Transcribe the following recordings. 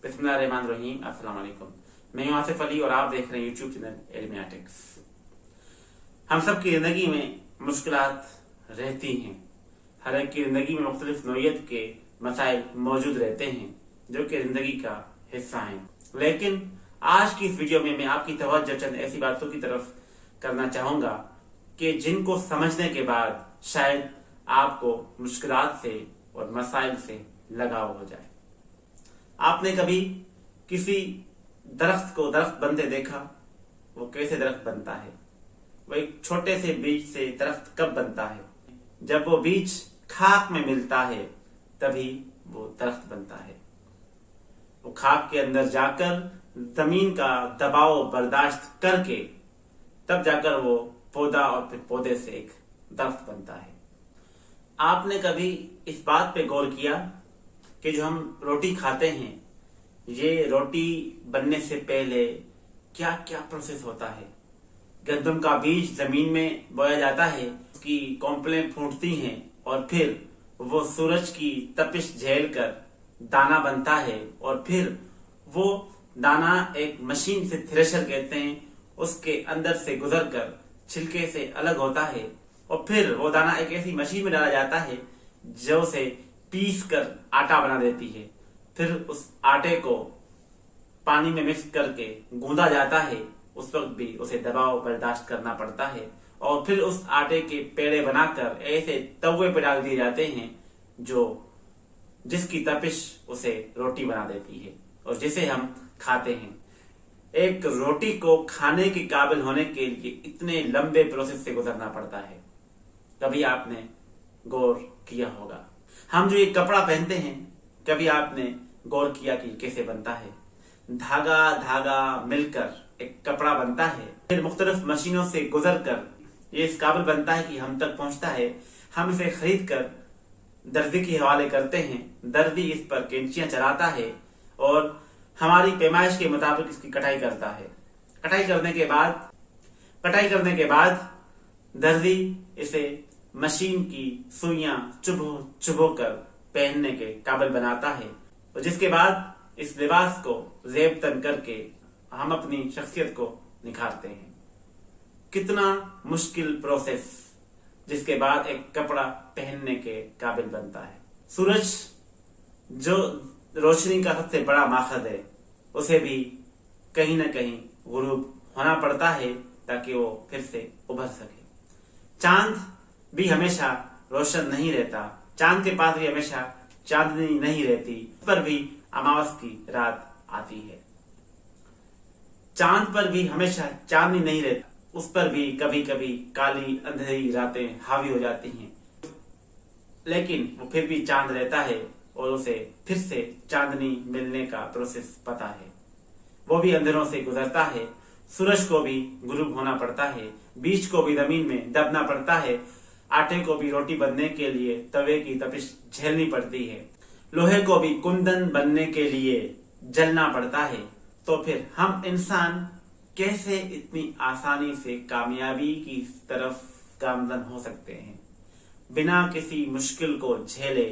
बिस्मिल्लाहिर्रहमानिर्रहीम। अस्सलाम वालेकुम। मैं हूं आसिफ अली और आप देख रहे हैं यूट्यूब चैनल इल्मियाटिक्स। हम सब की जिंदगी में मुश्किलात रहती हैं। हर एक की जिंदगी में मुख्तलिफ नौइयत के मसाइल मौजूद रहते हैं जो कि जिंदगी का हिस्सा हैं। लेकिन आज की इस वीडियो में मैं आपकी तवज्जो चंद ऐसी बातों की तरफ करना चाहूंगा कि जिनको समझने के बाद शायद आपको मुश्किलात से और मसाइल से लगाव हो जाए। आपने कभी किसी दरख्त को दरख्त बनते देखा? वो कैसे दरख्त बनता है? वो एक छोटे से बीज से दरख्त कब बनता है? जब वो बीज खाक में मिलता है तभी वो दरख्त बनता है। वो खाक के अंदर जाकर जमीन का दबाव बर्दाश्त करके तब जाकर वो पौधा और फिर पौधे से एक दरख्त बनता है। आपने कभी इस बात पे गौर किया कि जो हम रोटी खाते हैं, ये रोटी बनने से पहले क्या क्या प्रोसेस होता है? गंदम का बीज जमीन में बोया जाता है, उसकी कॉम्पलें फूटती हैं और फिर वो सूरज की तपिश झेलकर दाना बनता है और फिर वो दाना एक मशीन से थ्रेशर कहते हैं, उसके अंदर से गुजरकर छिलके से अलग होता है और फिर वो दाना एक ऐसी मशीन में डाला जाता है जो उसे पीस कर आटा बना देती है। फिर उस आटे को पानी में मिक्स करके गूंदा जाता है। उस वक्त भी उसे दबाव बर्दाश्त करना पड़ता है और फिर उस आटे के पेड़े बनाकर ऐसे तवे पे डाल दिए जाते हैं जिसकी तपिश उसे रोटी बना देती है और जिसे हम खाते हैं। एक रोटी को खाने के काबिल होने के लिए इतने लंबे प्रोसेस से गुजरना पड़ता है। कभी आपने गौर किया होगा। हम जो ये कपड़ा पहनते हैं, कभी आपने गौर किया कि कैसे बनता है? धागा धागा मिलकर एक कपड़ा बनता है, फिर मुख्तलिफ मशीनों से गुजर कर ये इस काबिल बनता है कि हम तक पहुंचता है। हम इसे खरीद कर दर्जी के हवाले करते हैं। दर्जी इस पर कैंचियां चलाता है और हमारी पैमाइश के मुताबिक इसकी कटाई करता है। कटाई करने के बाद दर्जी इसे मशीन की सुइयां चुभो कर पहनने के काबिल बनाता है और जिसके बाद इस लिबास को ज़ेब तन करके हम अपनी शख्सियत को निखारते हैं। कितना मुश्किल प्रोसेस, जिसके बाद एक कपड़ा पहनने के काबिल बनता है। सूरज जो रोशनी का सबसे बड़ा माखद है, उसे भी कहीं ना कहीं गुरूब होना पड़ता है ताकि वो फिर से उभर सके। चांद भी हमेशा रोशन नहीं रहता, चांद के पास भी हमेशा चांदनी नहीं रहती, उस पर भी अमावस की रात आती है। चांद पर भी हमेशा चांदनी नहीं रहती, उस पर भी कभी कभी काली अंधेरी रातें हावी हो जाती हैं, लेकिन वो फिर भी चांद रहता है और उसे फिर से चांदनी मिलने का प्रोसेस पता है। वो भी अंधेरों से गुजरता है। सूरज को भी गुरूब होना पड़ता है, बीज को भी जमीन में दबना पड़ता है, आटे को भी रोटी बनने के लिए तवे की तपिश झेलनी पड़ती है, लोहे को भी कुंदन बनने के लिए जलना पड़ता है। तो फिर हम इंसान कैसे इतनी आसानी से कामयाबी की तरफ गामजन हो सकते हैं, बिना किसी मुश्किल को झेले,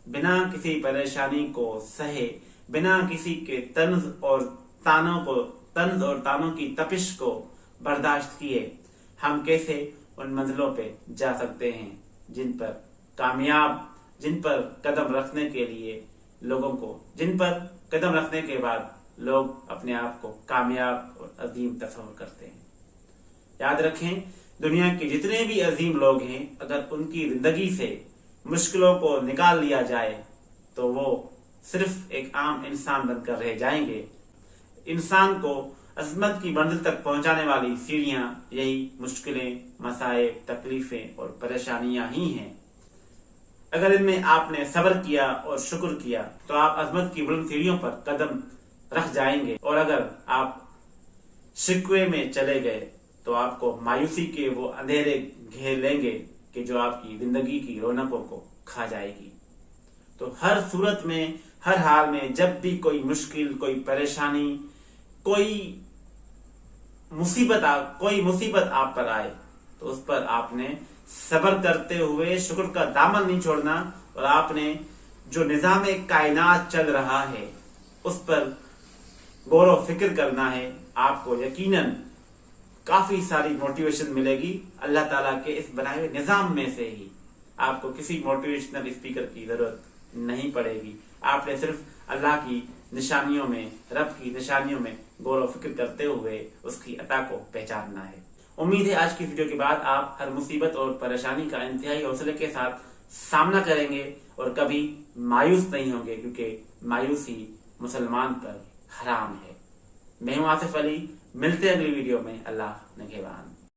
बिना किसी परेशानी को सहे, बिना किसी के तंज और तानों की तपिश को बर्दाश्त किए हम कैसे उन मंजिलों पे जा सकते हैं जिन पर कदम रखने के लिए जिन पर कदम रखने के बाद लोग अपने आप को कामयाब और अजीम तस्वर करते हैं। याद रखें, दुनिया के जितने भी अजीम लोग हैं, अगर उनकी जिंदगी से मुश्किलों को निकाल लिया जाए तो वो सिर्फ एक आम इंसान बनकर रह जाएंगे। इंसान को अजमत की मंजिल तक पहुंचाने वाली सीढ़ियां यही मुश्किलें, मसाइब, तकलीफें और परेशानियां ही हैं। अगर इनमें आपने सब्र किया और शुक्र किया तो आप अजमत की बुलंद सीढ़ियों पर कदम रख जाएंगे, और अगर आप शिकवे में चले गए तो आपको मायूसी के वो अंधेरे घेर लेंगे कि जो आपकी जिंदगी की रौनकों को खा जाएगी। तो हर सूरत में, हर हाल में, जब भी कोई मुश्किल, कोई परेशानी, कोई मुसीबत आप पर आए तो उस पर आपने सब्र करते हुए शुक्र का दामन नहीं छोड़ना और आपने जो निजाम कायनात चल रहा है اس پر غور و فکر کرنا ہے. آپ کو یقیناً کافی ساری موٹیویشن ملے گی اللہ تعالیٰ کے اس بنائے ہوئے نظام میں سے ہی. آپ کو کسی موٹیویشنل اسپیکر کی ضرورت نہیں پڑے گی. آپ نے صرف اللہ کی نشانیوں میں، رب کی نشانیوں میں غور و فکر کرتے ہوئے اس کی عطا کو پہچاننا ہے. امید ہے آج کی ویڈیو کے بعد آپ ہر مصیبت اور پریشانی کا انتہائی حوصلے کے ساتھ سامنا کریں گے اور کبھی مایوس نہیں ہوں گے، کیونکہ مایوسی مسلمان پر حرام ہے. میں ہوں آصف علی، ملتے ہیں اگلی ویڈیو میں. اللہ نگہبان.